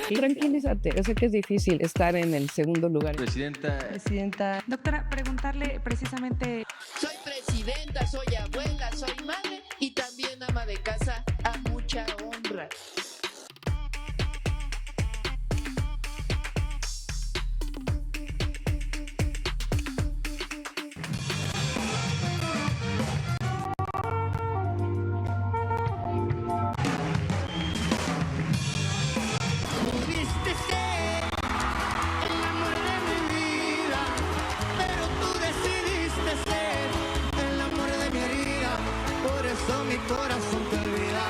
Tranquilízate, yo sé que es difícil estar en el segundo lugar. Presidenta. Doctora, preguntarle precisamente. Soy presidenta, soy abuela, soy madre y también ama de casa a mucha honra. Pudiste ser el amor de mi vida, pero tú decidiste ser el amor de mi herida, por eso mi corazón te olvida.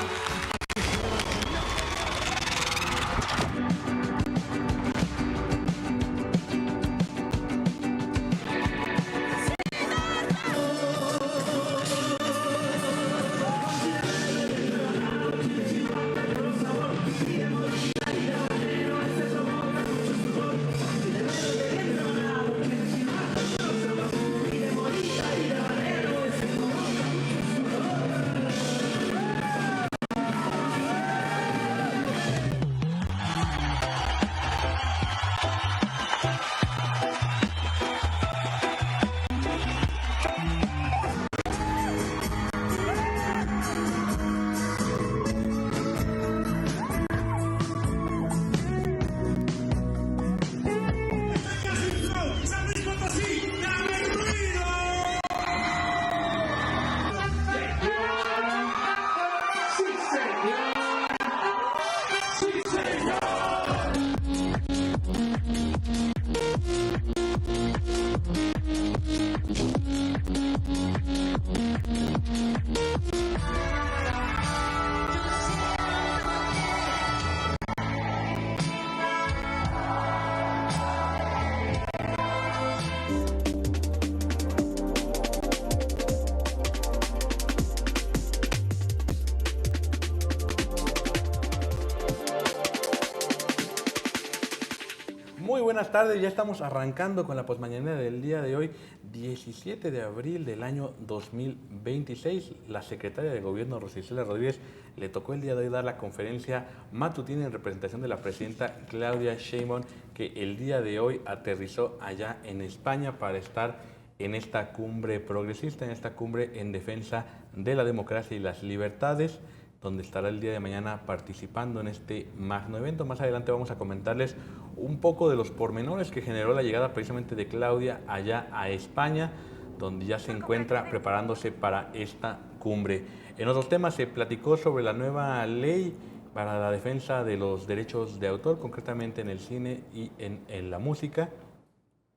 Muy buenas tardes, ya estamos arrancando con la posmañanera del día de hoy, 17 de abril del año 2026. La secretaria de Gobierno, Rosa Isela Rodríguez, le tocó el día de hoy dar la conferencia matutina en representación de la presidenta Claudia Sheinbaum, que el día de hoy aterrizó allá en España para estar en esta cumbre progresista, en esta cumbre en defensa de la democracia y las libertades, donde estará el día de mañana participando en este magno evento. Más adelante vamos a comentarles un poco de los pormenores que generó la llegada precisamente de Claudia allá a España, donde ya se encuentra preparándose para esta cumbre. En otros temas se platicó sobre la nueva ley para la defensa de los derechos de autor, concretamente en el cine y en la música.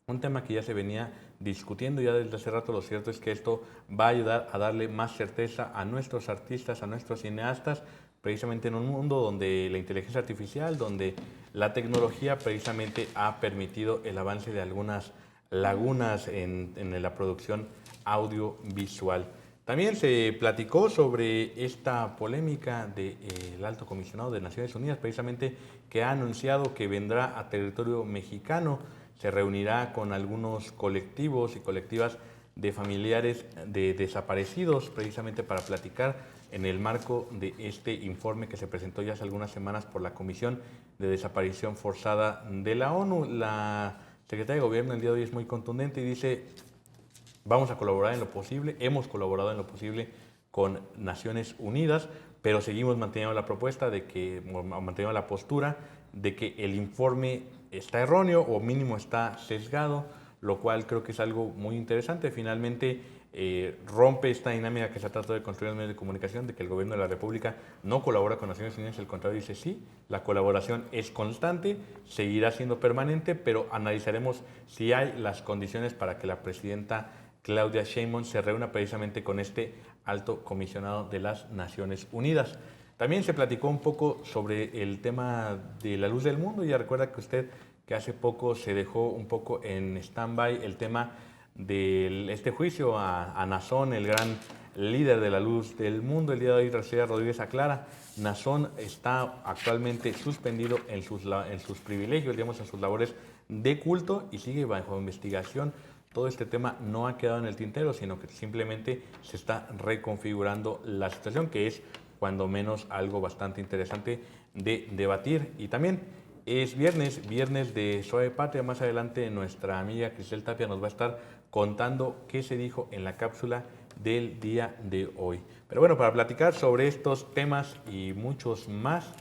Un tema que ya se venía discutiendo ya desde hace rato. Lo cierto es que esto va a ayudar a darle más certeza a nuestros artistas, a nuestros cineastas, precisamente en un mundo donde la inteligencia artificial, donde la tecnología precisamente ha permitido el avance de algunas lagunas en la producción audiovisual. También se platicó sobre esta polémica del Alto Comisionado de Naciones Unidas, precisamente que ha anunciado que vendrá a territorio mexicano. Se reunirá con algunos colectivos y colectivas de familiares de desaparecidos, precisamente para platicar en el marco de este informe que se presentó ya hace algunas semanas por la Comisión de Desaparición Forzada de la ONU. La secretaria de Gobierno el día de hoy es muy contundente y dice: vamos a colaborar en lo posible, hemos colaborado en lo posible con Naciones Unidas, pero seguimos manteniendo la propuesta de que, manteniendo la postura de que el informe está erróneo o mínimo está sesgado, lo cual creo que es algo muy interesante. Finalmente rompe esta dinámica que se ha tratado de construir en los medios de comunicación, de que el gobierno de la República no colabora con Naciones Unidas. Al contrario, dice sí, la colaboración es constante, seguirá siendo permanente, pero analizaremos si hay las condiciones para que la presidenta Claudia Sheinbaum se reúna precisamente con este alto comisionado de las Naciones Unidas. También se platicó un poco sobre el tema de la luz del mundo. Ya recuerda que usted que hace poco se dejó un poco en stand-by el tema de este juicio a Nazón, el gran líder de la luz del mundo. El día de hoy Rosa Rodríguez aclara: Nazón está actualmente suspendido en sus privilegios, digamos, en sus labores de culto, y sigue bajo investigación. Todo este tema no ha quedado en el tintero, sino que simplemente se está reconfigurando la situación, que es cuando menos algo bastante interesante de debatir. Y también es viernes de Suave Patria. Más adelante nuestra amiga Cristel Tapia nos va a estar contando qué se dijo en la cápsula del día de hoy. Pero bueno, para platicar sobre estos temas y muchos más,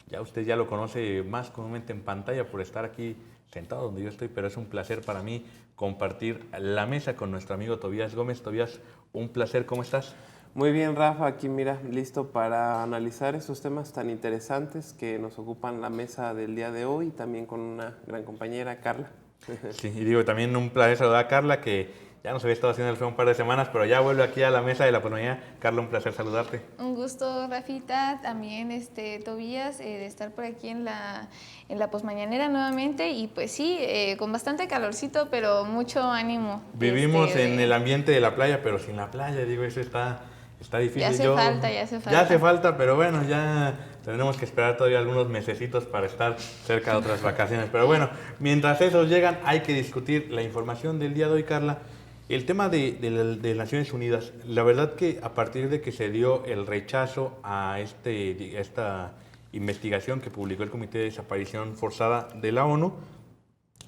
ya usted ya lo conoce más comúnmente en pantalla por estar aquí sentado donde yo estoy, pero es un placer para mí compartir la mesa con nuestro amigo Tobías Gómez. Tobías, un placer, ¿cómo estás? Muy bien, Rafa, aquí mira, listo para analizar estos temas tan interesantes que nos ocupan la mesa del día de hoy, también con una gran compañera, Carla. Sí, y digo, también un placer saludar a Carla, que ya nos había estado haciendo el feo un par de semanas, pero ya vuelve aquí a la mesa de la posmañana. Carla, un placer saludarte. Un gusto, Rafita, también Tobías, de estar por aquí en la posmañanera nuevamente, y pues sí, con bastante calorcito, pero mucho ánimo. Vivimos en el ambiente de la playa, pero sin la playa, digo, eso está difícil. Ya hace falta. Ya hace falta, pero bueno, ya tendremos que esperar todavía algunos mesecitos para estar cerca de otras vacaciones. Pero bueno, mientras esos llegan, hay que discutir la información del día de hoy, Carla. El tema de Naciones Unidas, la verdad que a partir de que se dio el rechazo a esta investigación que publicó el Comité de Desaparición Forzada de la ONU,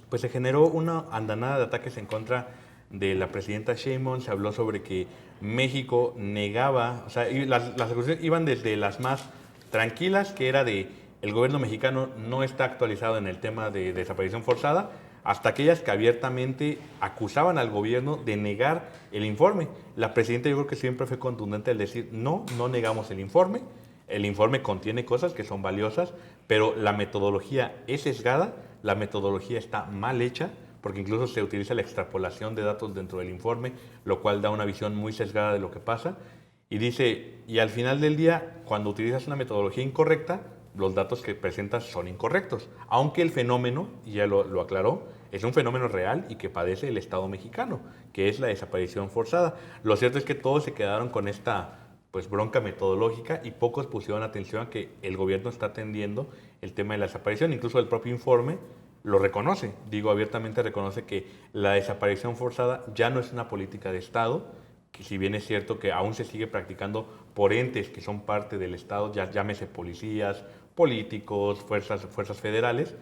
pues se generó una andanada de ataques en contra de la presidenta Sheinbaum. Se habló sobre que México negaba, o sea, las acusaciones iban desde las más tranquilas, que era de el gobierno mexicano no está actualizado en el tema de desaparición forzada, hasta aquellas que abiertamente acusaban al gobierno de negar el informe. La presidenta yo creo que siempre fue contundente al decir, no negamos el informe contiene cosas que son valiosas, pero la metodología es sesgada, la metodología está mal hecha, porque incluso se utiliza la extrapolación de datos dentro del informe, lo cual da una visión muy sesgada de lo que pasa. Y dice, y al final del día, cuando utilizas una metodología incorrecta, los datos que presentas son incorrectos, aunque el fenómeno, y ya lo aclaró, es un fenómeno real y que padece el Estado mexicano, que es la desaparición forzada. Lo cierto es que todos se quedaron con esta bronca metodológica y pocos pusieron atención a que el gobierno está atendiendo el tema de la desaparición. Incluso el propio informe lo reconoce, abiertamente reconoce que la desaparición forzada ya no es una política de Estado, que si bien es cierto que aún se sigue practicando por entes que son parte del Estado, ya llámese policías, políticos, fuerzas federales,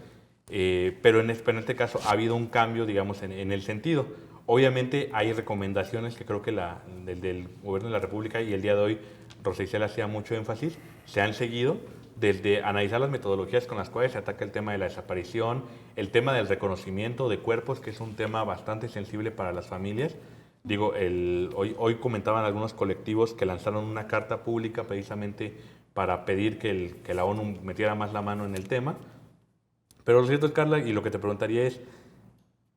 pero en este caso ha habido un cambio, en el sentido. Obviamente hay recomendaciones que creo que del Gobierno de la República, y el día de hoy Rosa Isela hacía mucho énfasis, se han seguido, desde analizar las metodologías con las cuales se ataca el tema de la desaparición, el tema del reconocimiento de cuerpos, que es un tema bastante sensible para las familias. Hoy comentaban algunos colectivos que lanzaron una carta pública precisamente para pedir que la ONU metiera más la mano en el tema. Pero lo cierto es, Carla, y lo que te preguntaría es,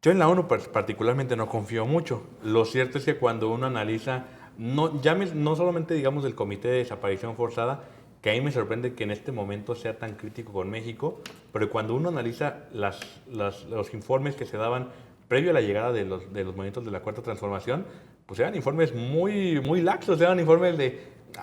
yo en la ONU particularmente no confío mucho. Lo cierto es que cuando uno analiza, no solamente del Comité de Desaparición Forzada, que a mí me sorprende que en este momento sea tan crítico con México, pero cuando uno analiza los informes que se daban previo a la llegada de los movimientos de la Cuarta Transformación, pues eran informes muy, muy laxos, eran informes de,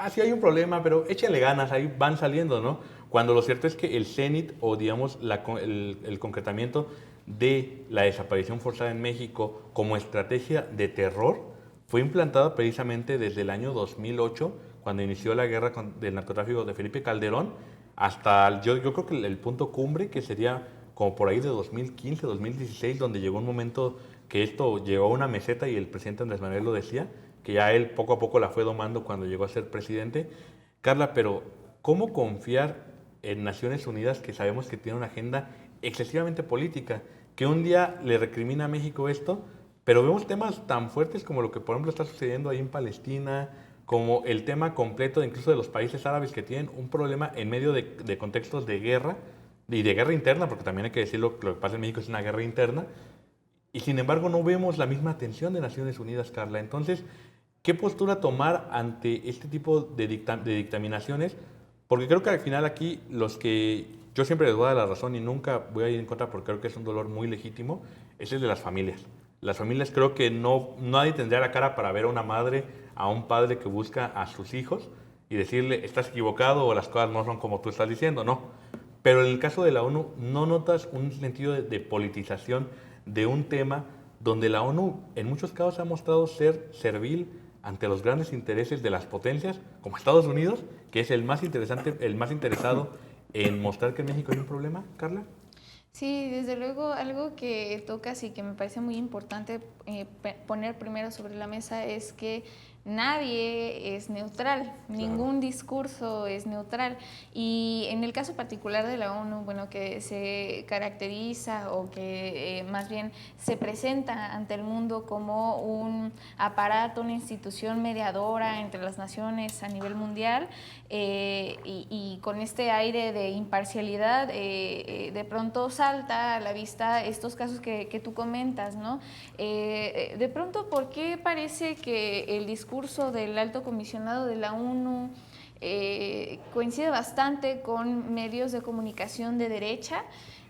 sí hay un problema, pero échenle ganas, ahí van saliendo, ¿no? Cuando lo cierto es que el CENIT, o el concretamiento de la desaparición forzada en México como estrategia de terror, fue implantada precisamente desde el año 2008, cuando inició la guerra del narcotráfico de Felipe Calderón, hasta yo creo que el punto cumbre, que sería como por ahí de 2015, 2016, donde llegó un momento que esto llegó a una meseta, y el presidente Andrés Manuel lo decía, que ya él poco a poco la fue domando cuando llegó a ser presidente. Carla, pero ¿cómo confiar en Naciones Unidas, que sabemos que tiene una agenda excesivamente política, que un día le recrimina a México esto, pero vemos temas tan fuertes como lo que por ejemplo está sucediendo ahí en Palestina, como el tema completo incluso de los países árabes, que tienen un problema en medio de contextos de guerra, y de guerra interna, porque también hay que decirlo, lo que pasa en México es una guerra interna, y sin embargo no vemos la misma atención de Naciones Unidas, Carla. Entonces, ¿qué postura tomar ante este tipo de dictaminaciones? Porque creo que al final aquí yo siempre les voy a dar la razón y nunca voy a ir en contra, porque creo que es un dolor muy legítimo, es el de las familias. Las familias, creo que nadie tendría la cara para ver a una madre, a un padre que busca a sus hijos y decirle, estás equivocado o las cosas no son como tú estás diciendo, no. Pero en el caso de la ONU, ¿no notas un sentido de politización de un tema donde la ONU en muchos casos ha mostrado ser servil ante los grandes intereses de las potencias, como Estados Unidos, que es el más interesado en mostrar que en México hay un problema, Carla? Sí, desde luego algo que tocas y que me parece muy importante poner primero sobre la mesa es que nadie es neutral, ningún discurso es neutral. Y en el caso particular de la ONU, bueno, que se caracteriza o que más bien se presenta ante el mundo como un aparato, una institución mediadora entre las naciones a nivel mundial, y con este aire de imparcialidad, de pronto salta a la vista estos casos que tú comentas, ¿no? De pronto, ¿por qué parece que el discurso del alto comisionado de la ONU coincide bastante con medios de comunicación de derecha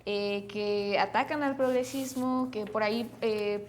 que atacan al progresismo, que por ahí,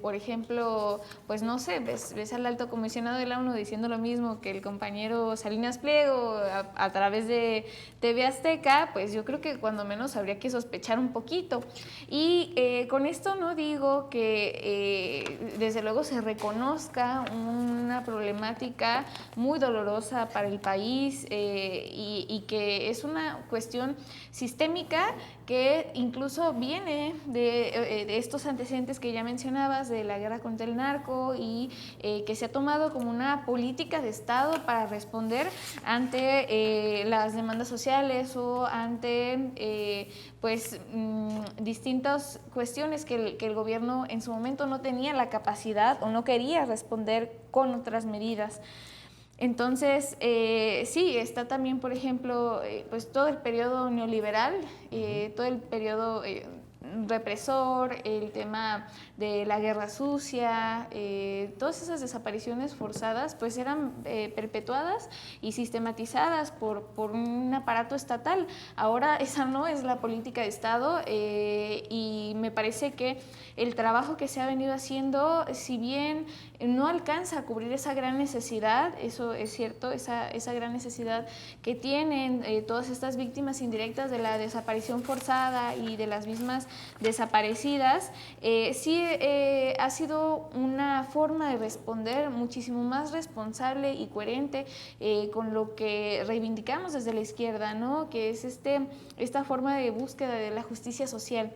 por ejemplo, pues no sé, ves al alto comisionado de la ONU diciendo lo mismo que el compañero Salinas Pliego a través de TV Azteca? Pues yo creo que cuando menos habría que sospechar un poquito. Y con esto no digo que desde luego se reconozca una problemática muy dolorosa para el país, y que es una cuestión sistémica que incluso viene de estos antecedentes que ya mencionabas, de la guerra contra el narco, y que se ha tomado como una política de Estado para responder ante las demandas sociales o ante distintas cuestiones que el gobierno en su momento no tenía la capacidad o no quería responder con otras medidas. Entonces, sí, está también, por ejemplo, pues todo el periodo neoliberal, todo el periodo represor, el tema de la guerra sucia, todas esas desapariciones forzadas pues eran perpetuadas y sistematizadas por un aparato estatal. Ahora esa no es la política de Estado, y me parece que el trabajo que se ha venido haciendo, si bien no alcanza a cubrir esa gran necesidad, eso es cierto, esa gran necesidad que tienen todas estas víctimas indirectas de la desaparición forzada y de las mismas desaparecidas, sí ha sido una forma de responder muchísimo más responsable y coherente con lo que reivindicamos desde la izquierda, ¿no? Que es esta forma de búsqueda de la justicia social.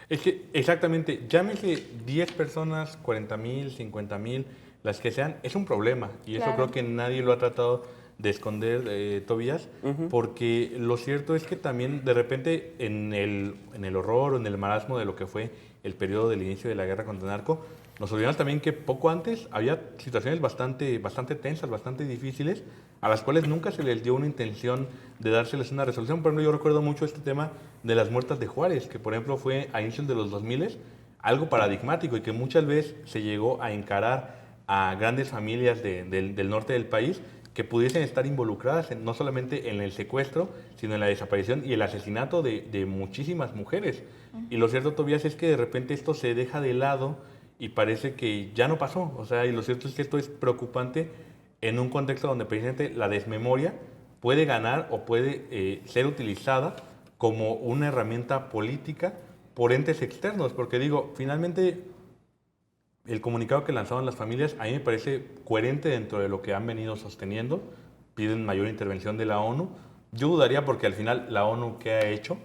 Es que exactamente, llámese 10 personas, 40,000, 50,000, las que sean, es un problema. Y eso creo que nadie lo ha tratado de esconder, Tobías, porque lo cierto es que también de repente en el horror o en el marasmo de lo que fue el periodo del inicio de la guerra contra el narco, nos olvidamos también que poco antes había situaciones bastante tensas, bastante difíciles, a las cuales nunca se les dio una intención de dárseles una resolución. Por ejemplo, yo recuerdo mucho este tema de las muertas de Juárez, que por ejemplo fue a inicios de los 2000 algo paradigmático y que muchas veces se llegó a encarar a grandes familias del norte del país que pudiesen estar involucradas no solamente en el secuestro, sino en la desaparición y el asesinato de muchísimas mujeres. Y lo cierto, Tobías, es que de repente esto se deja de lado y parece que ya no pasó. O sea, y lo cierto es que esto es preocupante en un contexto donde precisamente la desmemoria puede ganar o puede ser utilizada como una herramienta política por entes externos. Porque digo, finalmente el comunicado que lanzaron las familias a mí me parece coherente dentro de lo que han venido sosteniendo. Piden mayor intervención de la ONU. Yo dudaría porque al final la ONU, ¿qué ha hecho?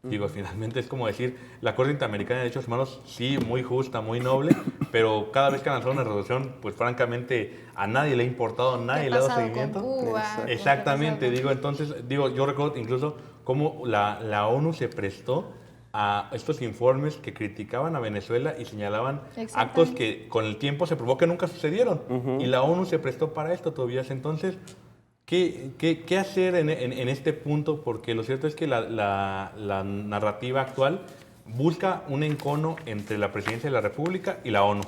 Digo, finalmente es como decir, la Corte Interamericana de Derechos Humanos, sí, muy justa, muy noble, pero cada vez que han lanzado una resolución, pues francamente a nadie le ha importado, nadie le ha dado seguimiento. Con Cuba, exactamente, digo, entonces, yo recuerdo incluso cómo la ONU se prestó a estos informes que criticaban a Venezuela y señalaban actos que con el tiempo se probó que nunca sucedieron. Y la ONU se prestó para esto, Tobías. Entonces, ¿qué hacer en este punto? Porque lo cierto es que la narrativa actual busca un encono entre la Presidencia de la República y la ONU.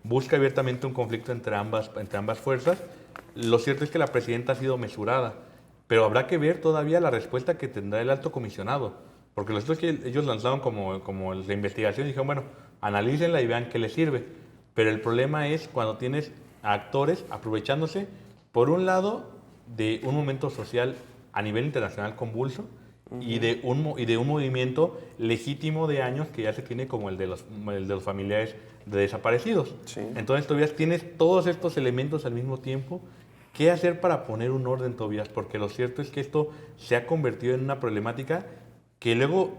Busca abiertamente un conflicto entre ambas fuerzas. Lo cierto es que la presidenta ha sido mesurada, pero habrá que ver todavía la respuesta que tendrá el alto comisionado. Porque lo cierto es que ellos lanzaron como la investigación y dijeron, bueno, analícenla y vean qué les sirve. Pero el problema es cuando tienes a actores aprovechándose, por un lado, de un momento social a nivel internacional convulso y de un movimiento legítimo de años que ya se tiene como el de los familiares de desaparecidos. Sí. Entonces, Tobías, tienes todos estos elementos al mismo tiempo. ¿Qué hacer para poner un orden, Tobías? Porque lo cierto es que esto se ha convertido en una problemática que luego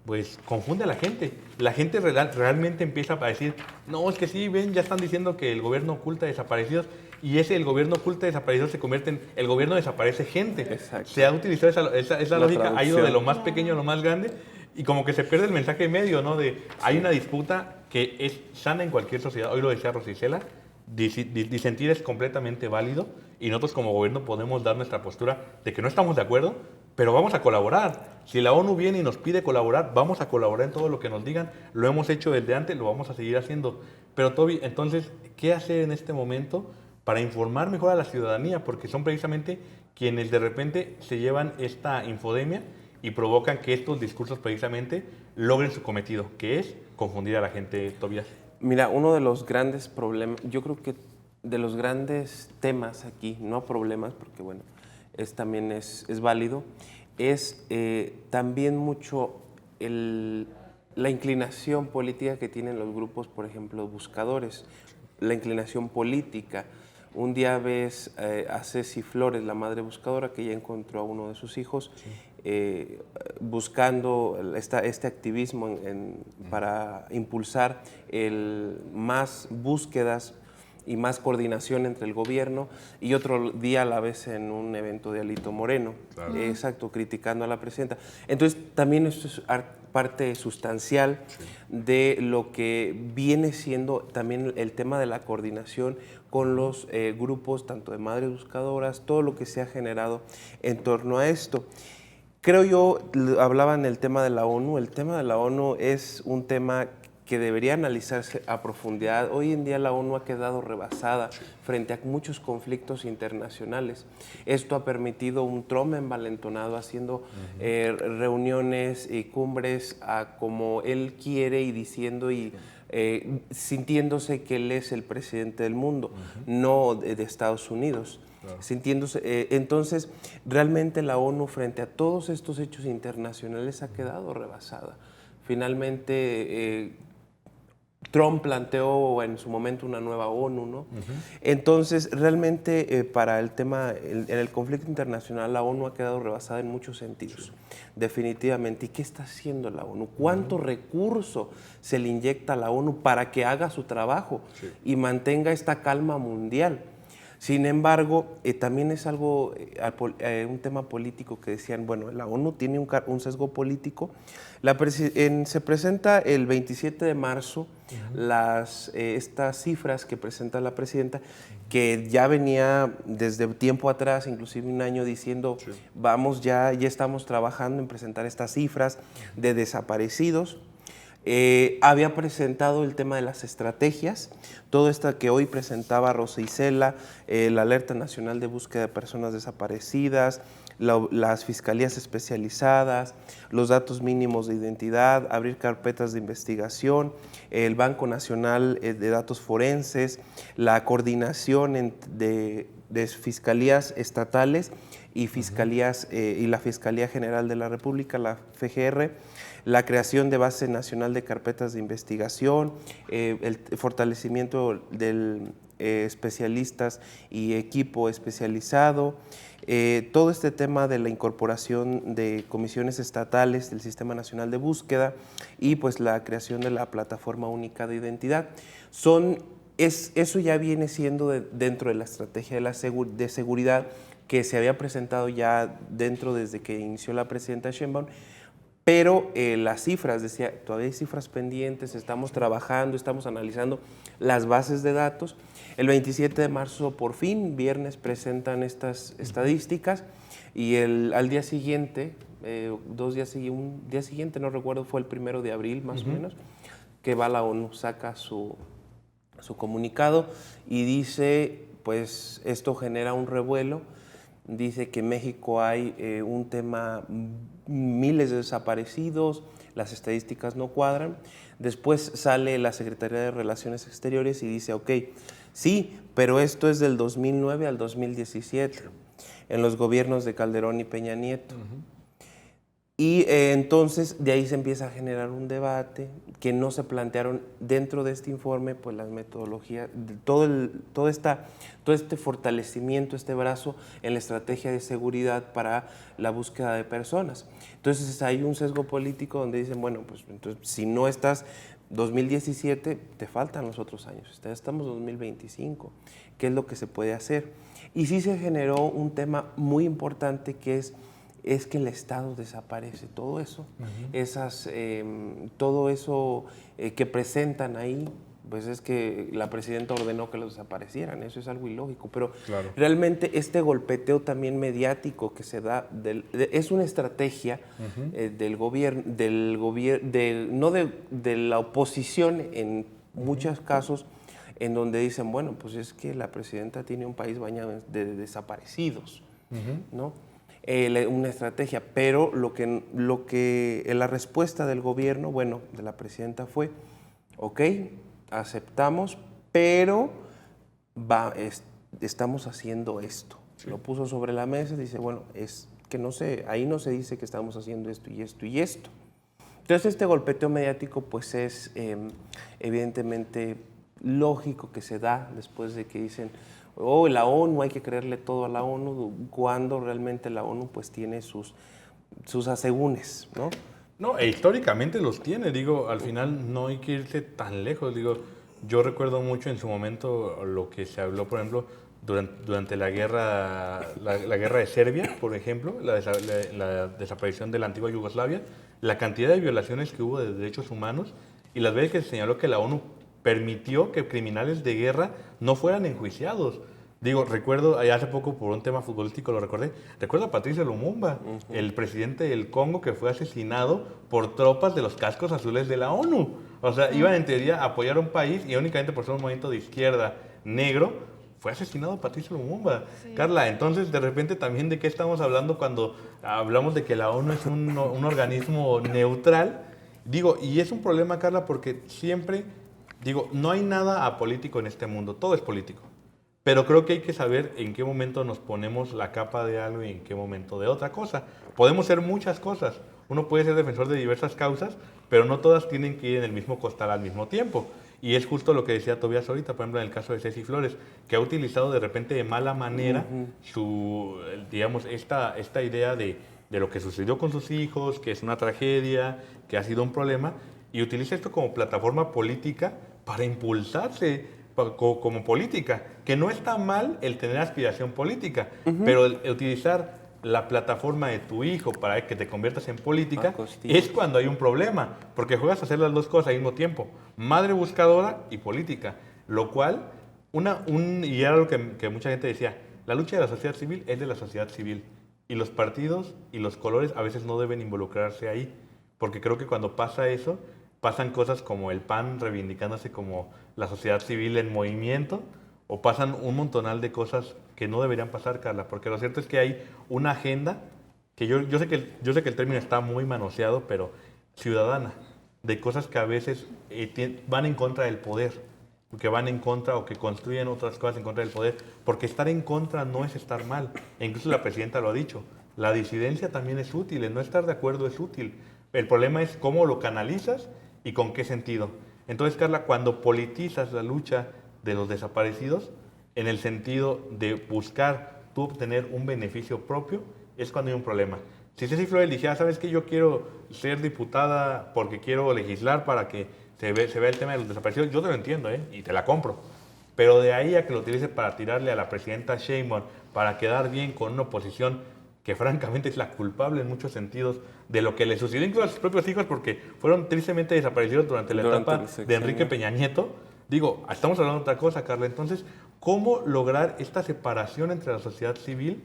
pues confunde a la gente. La gente realmente empieza a decir, no, es que sí, ven, ya están diciendo que el gobierno oculta desaparecidos, y el gobierno oculta desaparecidos se convierte en el gobierno desaparece gente. Exacto. Se ha utilizado esa lógica, ha ido de traducción. lo más pequeño a lo más grande, y como que se pierde el mensaje medio, ¿no? De hay una disputa que es sana en cualquier sociedad. Hoy lo decía Rosicela, disentir es completamente válido, y nosotros como gobierno podemos dar nuestra postura de que no estamos de acuerdo, pero vamos a colaborar. Si la ONU viene y nos pide colaborar, vamos a colaborar en todo lo que nos digan. Lo hemos hecho desde antes, lo vamos a seguir haciendo. Pero Toby, entonces, ¿qué hacer en este momento para informar mejor a la ciudadanía? Porque son precisamente quienes de repente se llevan esta infodemia y provocan que estos discursos precisamente logren su cometido, que es confundir a la gente, Tobías. Mira, uno de los grandes problemas, yo creo que de los grandes temas aquí, no problemas, porque bueno, también es válido, es también mucho la inclinación política que tienen los grupos, por ejemplo, buscadores, la inclinación política. Un día ves a Ceci Flores, la madre buscadora, que ya encontró a uno de sus hijos, buscando este activismo para impulsar más búsquedas y más coordinación entre el gobierno, y otro día la ves en un evento de Alito Moreno, claro. Exacto, criticando a la presidenta. Entonces, también esto es parte sustancial de lo que viene siendo también el tema de la coordinación con los grupos, tanto de madres buscadoras, todo lo que se ha generado en torno a esto. Creo yo, hablaban del tema de la ONU. El tema de la ONU es un tema que debería analizarse a profundidad. Hoy en día la ONU ha quedado rebasada frente a muchos conflictos internacionales. Esto ha permitido un Trump envalentonado haciendo reuniones y cumbres como él quiere y diciendo y sintiéndose que él es el presidente del mundo, no de Estados Unidos. Claro. Sintiéndose, entonces, realmente la ONU frente a todos estos hechos internacionales ha quedado rebasada. Finalmente, Trump planteó en su momento una nueva ONU, ¿no? Entonces, realmente para el tema, en el conflicto internacional, la ONU ha quedado rebasada en muchos sentidos, definitivamente. ¿Y qué está haciendo la ONU? ¿Cuánto recurso se le inyecta a la ONU para que haga su trabajo y mantenga esta calma mundial? Sin embargo, también es algo, un tema político que decían, bueno, la ONU tiene un sesgo político. Se presenta el 27 de marzo estas cifras que presenta la presidenta, que ya venía desde tiempo atrás, inclusive un año, diciendo, vamos, ya estamos trabajando en presentar estas cifras de desaparecidos. Había presentado el tema de las estrategias, todo esto que hoy presentaba Rosa Isela, la Alerta Nacional de Búsqueda de Personas Desaparecidas, las fiscalías especializadas, los datos mínimos de identidad, abrir carpetas de investigación, el Banco Nacional de Datos Forenses, la coordinación de fiscalías estatales y fiscalías y la Fiscalía General de la República, la FGR, la creación de base nacional de carpetas de investigación, el fortalecimiento de especialistas y equipo especializado, todo este tema de la incorporación de comisiones estatales del Sistema Nacional de Búsqueda y pues la creación de la Plataforma Única de Identidad. Eso ya viene siendo dentro de la estrategia de seguridad que se había presentado ya desde que inició la presidenta Sheinbaum. Pero las cifras, decía, todavía hay cifras pendientes, estamos trabajando, estamos analizando las bases de datos. El 27 de marzo, por fin, viernes, presentan estas estadísticas y al día siguiente, un día siguiente, no recuerdo, fue el 1 de abril más o menos, que va la ONU, saca su comunicado y dice, pues esto genera un revuelo. Dice que en México hay un tema, miles de desaparecidos, las estadísticas no cuadran. Después sale la Secretaría de Relaciones Exteriores y dice, ok, sí, pero esto es del 2009 al 2017, en los gobiernos de Calderón y Peña Nieto. Y entonces de ahí se empieza a generar un debate que no se plantearon dentro de este informe, pues las metodologías, todo este fortalecimiento, este brazo en la estrategia de seguridad para la búsqueda de personas. Entonces hay un sesgo político donde dicen, bueno, pues entonces, si no estás 2017, te faltan los otros años, estamos 2025, ¿qué es lo que se puede hacer? Y sí se generó un tema muy importante que es que el Estado desaparece. Todo eso, todo eso que presentan ahí, pues es que la presidenta ordenó que los desaparecieran. Eso es algo ilógico, pero realmente este golpeteo también mediático que se da, es una estrategia del gobierno, no de la oposición en muchos casos, en donde dicen, bueno, pues es que la presidenta tiene un país bañado de desaparecidos, ¿no? Una estrategia, pero la respuesta del gobierno, bueno, de la presidenta fue, ok, aceptamos, pero estamos haciendo esto. Lo puso sobre la mesa y dice, bueno, es que no sé, ahí no se dice que estamos haciendo esto y esto y esto. Entonces este golpeteo mediático pues es evidentemente lógico que se da después de que dicen, la ONU, hay que creerle todo a la ONU, cuando realmente la ONU pues tiene sus asegúnes, ¿no? No, e históricamente los tiene, digo, al final no hay que irse tan lejos, digo, yo recuerdo mucho en su momento lo que se habló, por ejemplo, durante la guerra de Serbia, por ejemplo, la desaparición de la antigua Yugoslavia, la cantidad de violaciones que hubo de derechos humanos y las veces que se señaló que la ONU permitió que criminales de guerra no fueran enjuiciados. Digo, recuerdo, hace poco por un tema futbolístico lo recordé, recuerdo a Patrice Lumumba, el presidente del Congo que fue asesinado por tropas de los cascos azules de la ONU. O sea, iban en teoría a apoyar a un país y únicamente por ser un movimiento de izquierda negro, fue asesinado Patrice Lumumba. Sí. Carla, entonces de repente también de qué estamos hablando cuando hablamos de que la ONU es un organismo neutral. Digo, y es un problema, Carla, porque siempre, digo, no hay nada apolítico en este mundo, todo es político. Pero creo que hay que saber en qué momento nos ponemos la capa de algo y en qué momento de otra cosa. Podemos ser muchas cosas. Uno puede ser defensor de diversas causas, pero no todas tienen que ir en el mismo costal al mismo tiempo. Y es justo lo que decía Tobías ahorita, por ejemplo, en el caso de Ceci Flores, que ha utilizado de repente de mala manera digamos, esta idea de lo que sucedió con sus hijos, que es una tragedia, que ha sido un problema, y utiliza esto como plataforma política para impulsarse como política, que no está mal el tener aspiración política, pero el utilizar la plataforma de tu hijo para que te conviertas en política es cuando hay un problema, porque juegas a hacer las dos cosas al mismo tiempo, madre buscadora y política, lo cual, y era lo que mucha gente decía, la lucha de la sociedad civil es de la sociedad civil, y los partidos y los colores a veces no deben involucrarse ahí, porque creo que cuando pasa eso, pasan cosas como el PAN reivindicándose como la sociedad civil en movimiento, o pasan un montonal de cosas que no deberían pasar, Carla, porque lo cierto es que hay una agenda, que yo sé que el término está muy manoseado, pero ciudadana, de cosas que a veces van en contra del poder, que van en contra o que construyen otras cosas en contra del poder, porque estar en contra no es estar mal, e incluso la presidenta lo ha dicho, la disidencia también es útil, el no estar de acuerdo es útil, el problema es cómo lo canalizas y con qué sentido. Entonces, Carla, cuando politizas la lucha de los desaparecidos, en el sentido de buscar tú obtener un beneficio propio, es cuando hay un problema. Si Ceci Flores dijera, ¿sabes qué? Yo quiero ser diputada porque quiero legislar para que se vea el tema de los desaparecidos, yo te lo entiendo, y te la compro. Pero de ahí a que lo utilice para tirarle a la presidenta Sheinbaum para quedar bien con una oposición que francamente es la culpable en muchos sentidos de lo que le sucedió incluso a sus propios hijos porque fueron tristemente desaparecidos durante la etapa de Enrique Peña Nieto. Digo, estamos hablando de otra cosa, Carla. Entonces, ¿cómo lograr esta separación entre la sociedad civil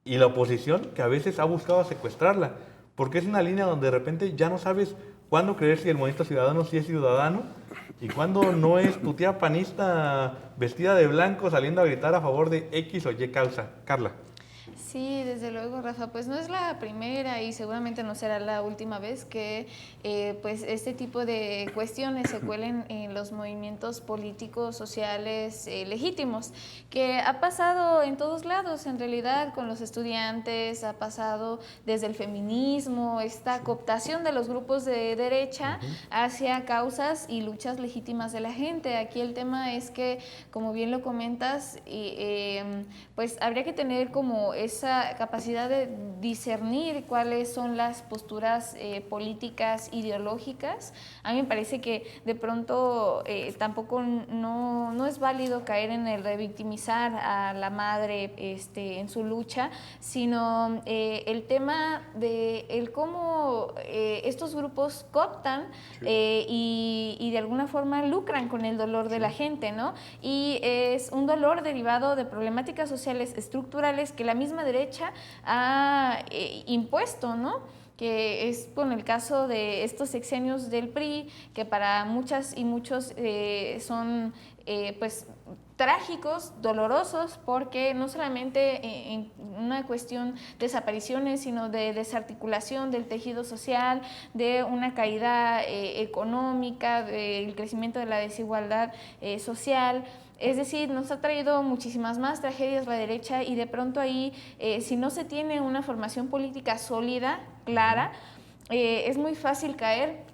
y la oposición que a veces ha buscado secuestrarla? Porque es una línea donde de repente ya no sabes cuándo creer si el movimiento ciudadano sí es ciudadano y cuándo no es tu tía panista vestida de blanco saliendo a gritar a favor de X o Y causa. Carla. Sí, desde luego, Rafa, pues no es la primera y seguramente no será la última vez que pues este tipo de cuestiones se cuelen en los movimientos políticos, sociales, legítimos, que ha pasado en todos lados, en realidad, con los estudiantes, ha pasado desde el feminismo, esta cooptación de los grupos de derecha hacia causas y luchas legítimas de la gente. Aquí el tema es que, como bien lo comentas, pues habría que tener como esa capacidad de discernir cuáles son las posturas políticas, ideológicas. A mí me parece que de pronto tampoco no es válido caer en el revictimizar a la madre en su lucha, sino el tema de el cómo estos grupos cooptan y de alguna forma lucran con el dolor de la gente, ¿no? Y es un dolor derivado de problemáticas sociales estructurales que la misma derecha ha impuesto, ¿no? Que es con el caso de estos sexenios del PRI, que para muchas y muchos son pues trágicos, dolorosos, porque no solamente en una cuestión de desapariciones, sino de desarticulación del tejido social, de una caída económica, del crecimiento de la desigualdad social. Es decir, nos ha traído muchísimas más tragedias la derecha y de pronto ahí, si no se tiene una formación política sólida, clara, es muy fácil caer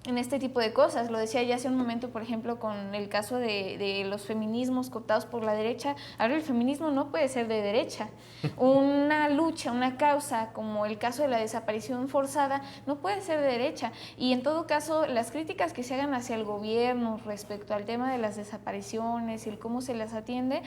en este tipo de cosas. Lo decía ya hace un momento, por ejemplo, con el caso de los feminismos cooptados por la derecha. Ahora el feminismo no puede ser de derecha. Una lucha, una causa, como el caso de la desaparición forzada, no puede ser de derecha. Y en todo caso, las críticas que se hagan hacia el gobierno respecto al tema de las desapariciones y el cómo se las atiende,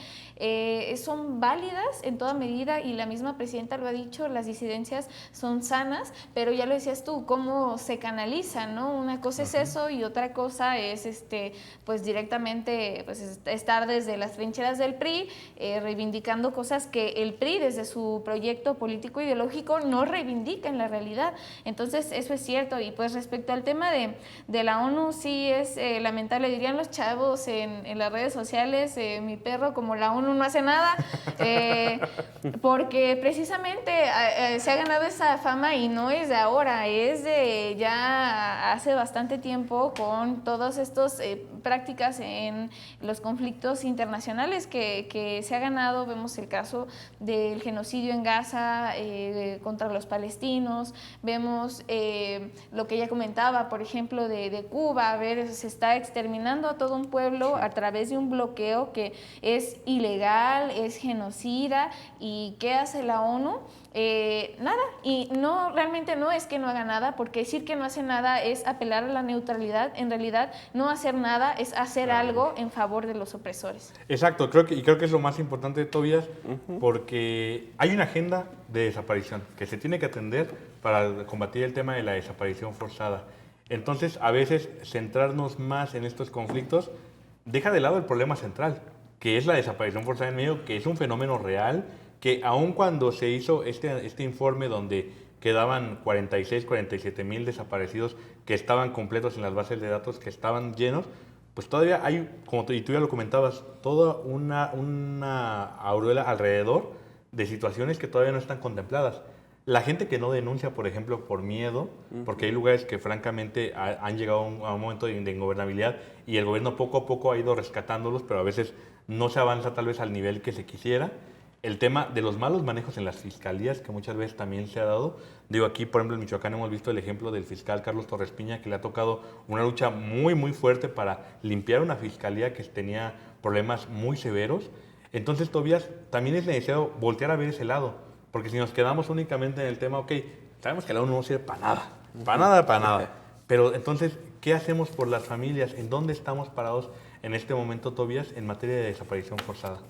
son válidas en toda medida, y la misma presidenta lo ha dicho, las disidencias son sanas, pero ya lo decías tú, cómo se canaliza, ¿no? Una cosa es eso y otra cosa es pues directamente pues estar desde las trincheras del PRI reivindicando cosas que el PRI desde su proyecto político ideológico no reivindica en la realidad. Entonces eso es cierto. Y pues respecto al tema de la ONU, sí es lamentable, dirían los chavos en las redes sociales, mi perro, como la ONU no hace nada, porque precisamente se ha ganado esa fama y no es de ahora, es de ya hace bastante tiempo, con todas estas prácticas en los conflictos internacionales que se ha ganado. Vemos el caso del genocidio en Gaza contra los palestinos, vemos lo que ella comentaba, por ejemplo, de Cuba. A ver, se está exterminando a todo un pueblo a través de un bloqueo que es ilegal, es genocida. ¿Y qué hace la ONU? Nada. Y no, realmente no es que no haga nada, porque decir que no hace nada es apelar a la neutralidad. En realidad, no hacer nada es hacer algo en favor de los opresores. Exacto, creo que es lo más importante, Tobías, porque hay una agenda de desaparición que se tiene que atender para combatir el tema de la desaparición forzada. Entonces, a veces, centrarnos más en estos conflictos deja de lado el problema central, que es la desaparición forzada en medio, que es un fenómeno real, que aun cuando se hizo este informe donde quedaban 46, 47 mil desaparecidos que estaban completos en las bases de datos, que estaban llenos, pues todavía hay, como tú ya lo comentabas, toda una aureola alrededor de situaciones que todavía no están contempladas. La gente que no denuncia, por ejemplo, por miedo, porque hay lugares que francamente han llegado a un momento de ingobernabilidad y el gobierno poco a poco ha ido rescatándolos, pero a veces no se avanza tal vez al nivel que se quisiera. El tema de los malos manejos en las fiscalías, que muchas veces también se ha dado. Digo, aquí, por ejemplo, en Michoacán hemos visto el ejemplo del fiscal Carlos Torres Piña, que le ha tocado una lucha muy, muy fuerte para limpiar una fiscalía que tenía problemas muy severos. Entonces, Tobías, también es necesario voltear a ver ese lado, porque si nos quedamos únicamente en el tema, ok, sabemos que la ONU no sirve para nada, para nada. Pero entonces, ¿qué hacemos por las familias? ¿En dónde estamos parados en este momento, Tobías, en materia de desaparición forzada?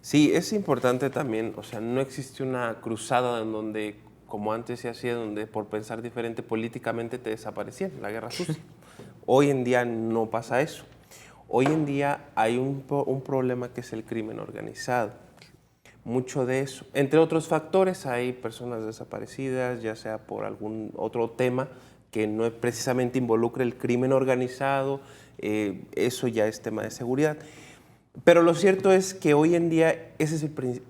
Sí, es importante también, o sea, no existe una cruzada en donde, como antes se hacía, donde por pensar diferente políticamente te desaparecían, la guerra sucia. Hoy en día no pasa eso. Hoy en día hay un problema que es el crimen organizado. Mucho de eso. Entre otros factores, hay personas desaparecidas, ya sea por algún otro tema que no precisamente involucre el crimen organizado, eso ya es tema de seguridad. Pero lo cierto es que hoy en día ese es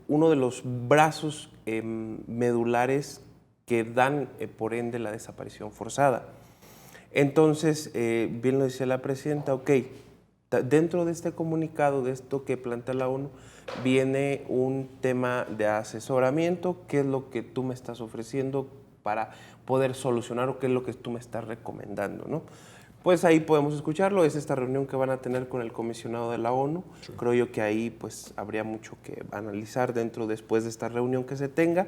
uno de los brazos medulares que dan, por ende, la desaparición forzada. Entonces, bien lo decía la presidenta, ok, dentro de este comunicado, de esto que plantea la ONU, viene un tema de asesoramiento, qué es lo que tú me estás ofreciendo para poder solucionar o qué es lo que tú me estás recomendando, ¿no? Pues ahí podemos escucharlo, es esta reunión que van a tener con el comisionado de la ONU. Sí. Creo yo que ahí pues habría mucho que analizar después de esta reunión que se tenga.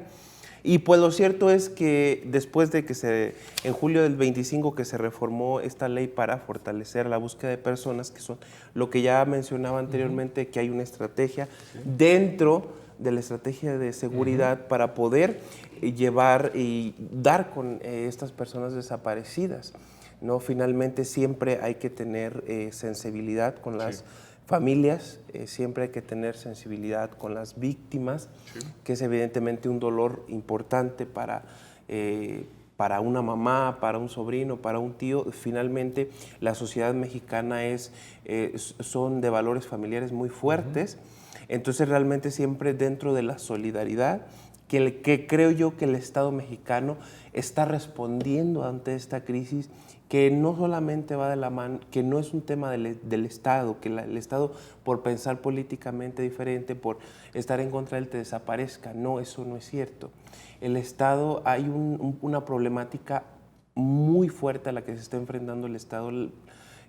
Y pues lo cierto es que después de que en julio del 25 que se reformó esta ley para fortalecer la búsqueda de personas, que son lo que ya mencionaba anteriormente, que hay una estrategia dentro de la estrategia de seguridad para poder llevar y dar con estas personas desaparecidas, ¿no? Finalmente siempre hay que tener sensibilidad con las familias, siempre hay que tener sensibilidad con las víctimas, que es evidentemente un dolor importante para una mamá, para un sobrino, para un tío. Finalmente la sociedad mexicana son de valores familiares muy fuertes, entonces realmente siempre dentro de la solidaridad, que creo yo que el Estado mexicano está respondiendo ante esta crisis, que no solamente va de la mano, que no es un tema del Estado, que el Estado por pensar políticamente diferente, por estar en contra de él te desaparezca. No, eso no es cierto. El Estado, hay una problemática muy fuerte a la que se está enfrentando el Estado,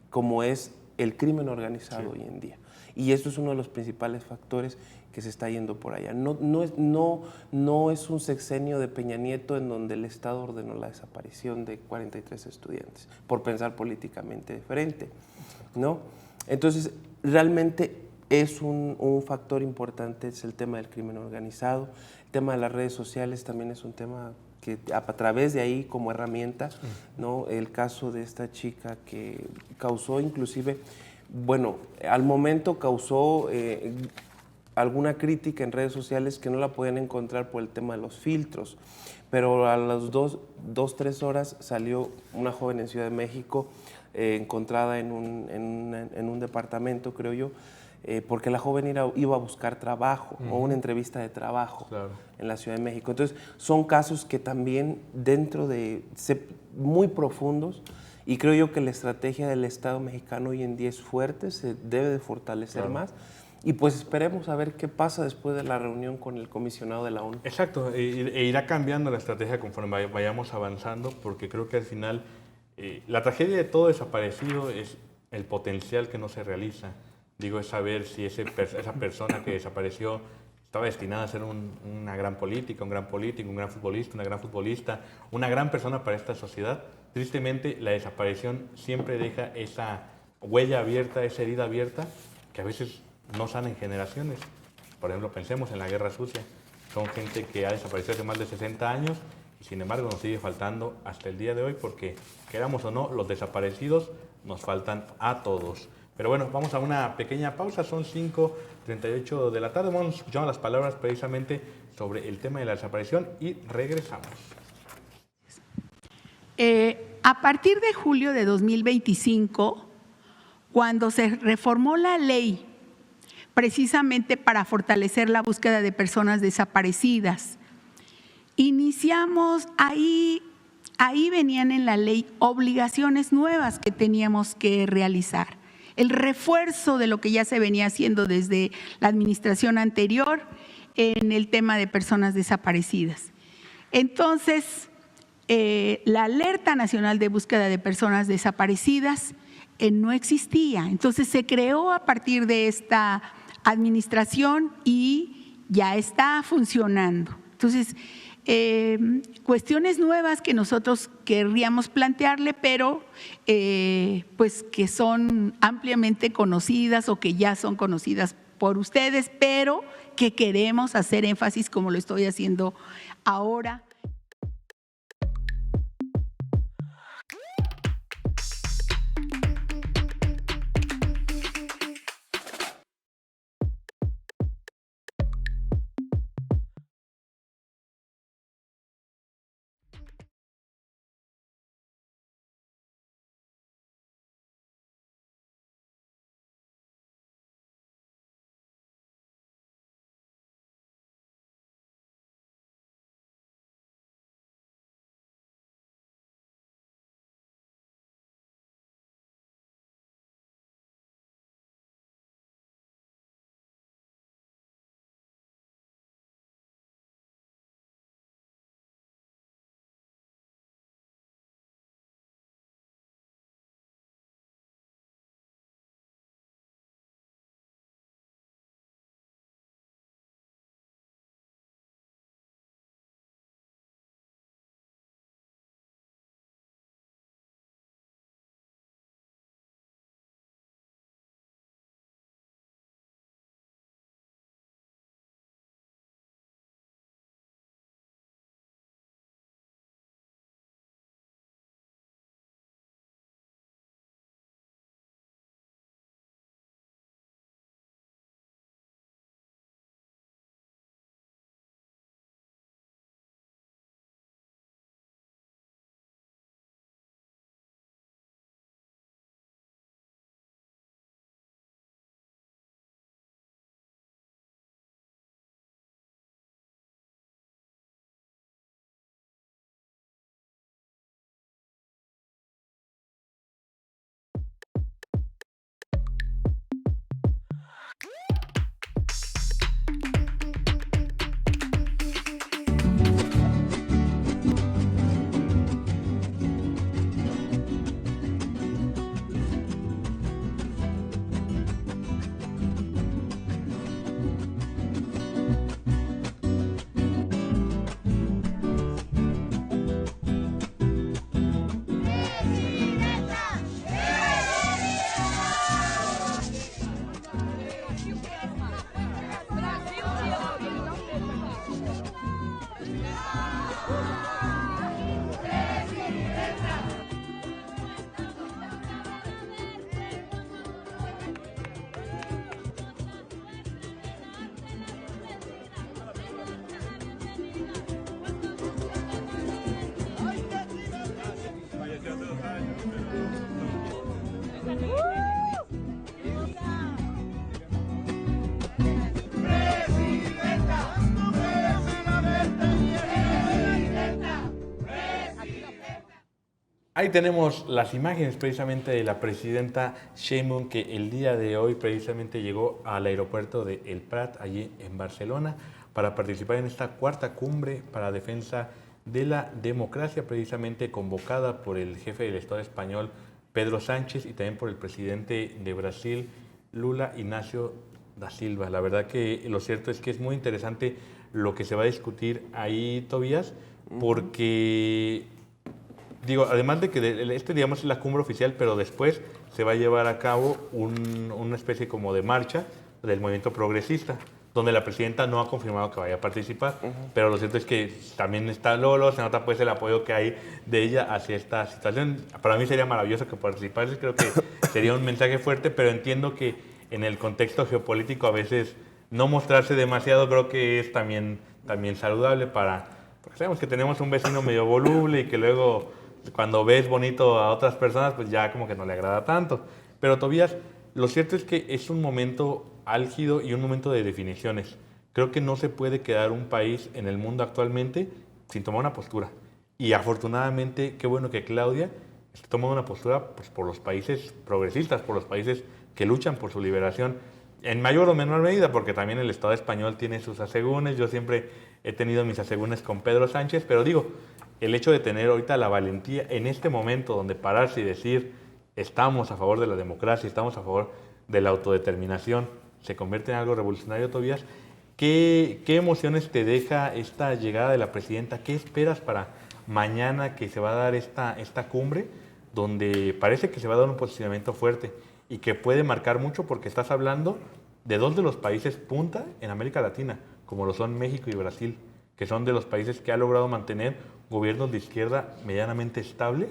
como es el crimen organizado hoy en día. Y esto es uno de los principales factores que se está yendo por allá. No es un sexenio de Peña Nieto en donde el Estado ordenó la desaparición de 43 estudiantes por pensar políticamente diferente, ¿no? Entonces, realmente es un factor importante, es el tema del crimen organizado. El tema de las redes sociales también es un tema que a través de ahí como herramienta, ¿no? El caso de esta chica que causó inclusive, bueno, al momento causó alguna crítica en redes sociales que no la podían encontrar por el tema de los filtros, pero a las 3 horas salió una joven en Ciudad de México encontrada en un departamento, creo yo, porque la joven iba a buscar trabajo o una entrevista de trabajo en la Ciudad de México. Entonces, son casos que también muy profundos, y creo yo que la estrategia del Estado mexicano hoy en día es fuerte, se debe de fortalecer más. Y pues esperemos a ver qué pasa después de la reunión con el comisionado de la ONU. Exacto, e irá cambiando la estrategia conforme vayamos avanzando, porque creo que al final la tragedia de todo desaparecido es el potencial que no se realiza. Digo, es saber si esa persona que desapareció estaba destinada a ser una gran política, un gran político, un gran futbolista, una gran futbolista, una gran persona para esta sociedad. Tristemente, la desaparición siempre deja esa huella abierta, esa herida abierta, que a veces no sana en generaciones. Por ejemplo, pensemos en la Guerra Sucia. Son gente que ha desaparecido hace más de 60 años y sin embargo nos sigue faltando hasta el día de hoy porque, queramos o no, los desaparecidos nos faltan a todos. Pero bueno, vamos a una pequeña pausa, son 5:38 de la tarde. Vamos escuchando las palabras precisamente sobre el tema de la desaparición y regresamos. A partir de julio de 2025, cuando se reformó la ley precisamente para fortalecer la búsqueda de personas desaparecidas, iniciamos ahí venían en la ley obligaciones nuevas que teníamos que realizar. El refuerzo de lo que ya se venía haciendo desde la administración anterior en el tema de personas desaparecidas. Entonces, la Alerta Nacional de Búsqueda de Personas Desaparecidas no existía. Entonces, se creó a partir de esta administración y ya está funcionando. Entonces, cuestiones nuevas que nosotros querríamos plantearle, pero pues que son ampliamente conocidas o que ya son conocidas por ustedes, pero que queremos hacer énfasis como lo estoy haciendo ahora. Ahí tenemos las imágenes precisamente de la presidenta Sheinbaum, que el día de hoy precisamente llegó al aeropuerto de El Prat, allí en Barcelona, para participar en esta cuarta cumbre para defensa de la democracia, precisamente convocada por el jefe del Estado español, Pedro Sánchez, y también por el presidente de Brasil, Lula Inácio da Silva. La verdad que lo cierto es que es muy interesante lo que se va a discutir ahí, Tobías, porque... Digo, además de que digamos, es la cumbre oficial, pero después se va a llevar a cabo una especie como de marcha del movimiento progresista, donde la presidenta no ha confirmado que vaya a participar, pero lo cierto es que también está Lolo, se nota pues el apoyo que hay de ella hacia esta situación. Para mí sería maravilloso que participase, creo que sería un mensaje fuerte, pero entiendo que en el contexto geopolítico a veces no mostrarse demasiado creo que es también saludable porque sabemos que tenemos un vecino medio voluble y que luego... Cuando ves bonito a otras personas, pues ya como que no le agrada tanto. Pero Tobías, lo cierto es que es un momento álgido y un momento de definiciones. Creo que no se puede quedar un país en el mundo actualmente sin tomar una postura. Y afortunadamente, qué bueno que Claudia esté tomando una postura pues, por los países progresistas, por los países que luchan por su liberación, en mayor o menor medida, porque también el Estado español tiene sus asegúnes. Yo siempre he tenido mis asegúnes con Pedro Sánchez, pero digo... El hecho de tener ahorita la valentía en este momento donde pararse y decir estamos a favor de la democracia, estamos a favor de la autodeterminación, se convierte en algo revolucionario, Tobías. ¿Qué emociones te deja esta llegada de la presidenta? ¿Qué esperas para mañana que se va a dar esta cumbre, donde parece que se va a dar un posicionamiento fuerte y que puede marcar mucho porque estás hablando de dos de los países punta en América Latina, como lo son México y Brasil, que son de los países que ha logrado mantener gobiernos de izquierda medianamente estables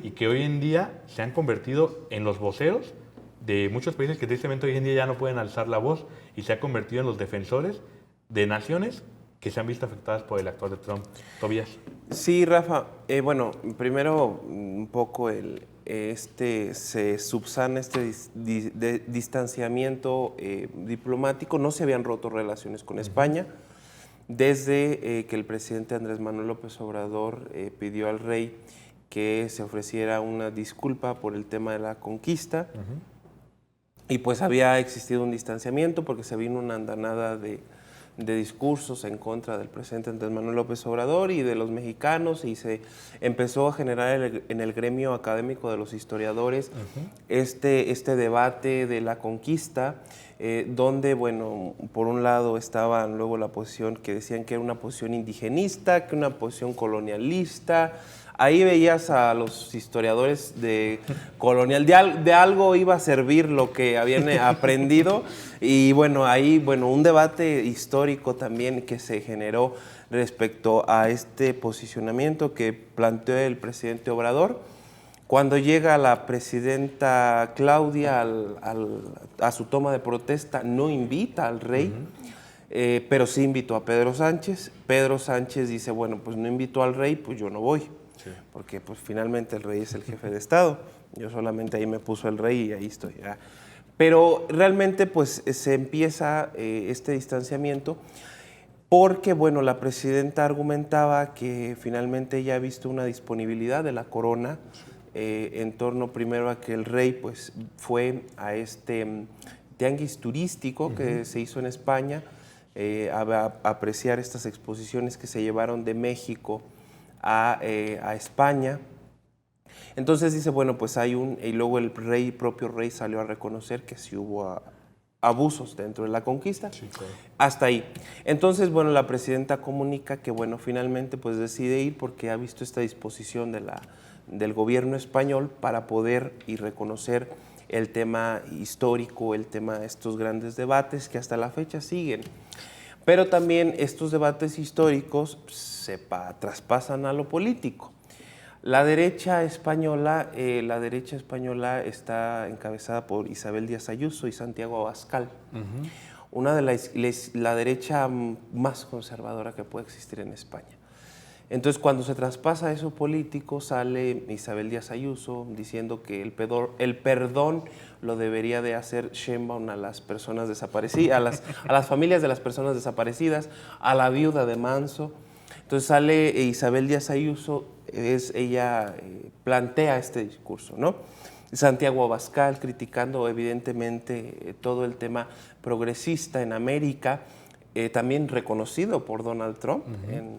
y que hoy en día se han convertido en los voceros de muchos países que tristemente hoy en día ya no pueden alzar la voz y se ha convertido en los defensores de naciones que se han visto afectadas por el actual de Trump. Tobías. Sí, Rafa. Bueno, primero un poco se subsana este distanciamiento diplomático. No se habían roto relaciones con España. Desde que el presidente Andrés Manuel López Obrador pidió al rey que se ofreciera una disculpa por el tema de la conquista, y pues había existido un distanciamiento porque se vino una andanada de discursos en contra del presidente Andrés Manuel López Obrador y de los mexicanos, y se empezó a generar en el gremio académico de los historiadores este debate de la conquista, donde, bueno, por un lado estaba luego la posición que decían que era una posición indigenista, que una posición colonialista. Ahí veías a los historiadores de colonial, de algo iba a servir lo que habían aprendido, y bueno, ahí, bueno, un debate histórico también que se generó respecto a este posicionamiento que planteó el presidente Obrador. Cuando llega la presidenta Claudia a su toma de protesta, no invita al rey, pero sí invitó a Pedro Sánchez. Pedro Sánchez dice, bueno, pues no invitó al rey, pues yo no voy. Porque pues finalmente el rey es el jefe de Estado. Yo solamente ahí me puso el rey y ahí estoy. ¿Ya? Pero realmente pues se empieza este distanciamiento porque, bueno, la presidenta argumentaba que finalmente ella ha visto una disponibilidad de la corona en torno primero a que el rey pues fue a este tianguis turístico que se hizo en España, a apreciar estas exposiciones que se llevaron de México a España. Entonces dice, bueno, pues hay y luego el propio rey salió a reconocer que sí hubo abusos dentro de la conquista. Sí, claro. Hasta ahí. Entonces, bueno, la presidenta comunica que, bueno, finalmente pues decide ir porque ha visto esta disposición del gobierno español para poder y reconocer el tema histórico, el tema de estos grandes debates que hasta la fecha siguen. Pero también estos debates históricos se traspasan a lo político. La derecha española está encabezada por Isabel Díaz Ayuso y Santiago Abascal, una de la derecha más conservadora que puede existir en España. Entonces, cuando se traspasa eso político, sale Isabel Díaz Ayuso diciendo que el perdón lo debería de hacer Sheinbaum a las personas desaparecidas, a las familias de las personas desaparecidas, a la viuda de Manso. Entonces sale Isabel Díaz Ayuso, ella plantea este discurso, ¿no? Santiago Abascal criticando evidentemente todo el tema progresista en América, también reconocido por Donald Trump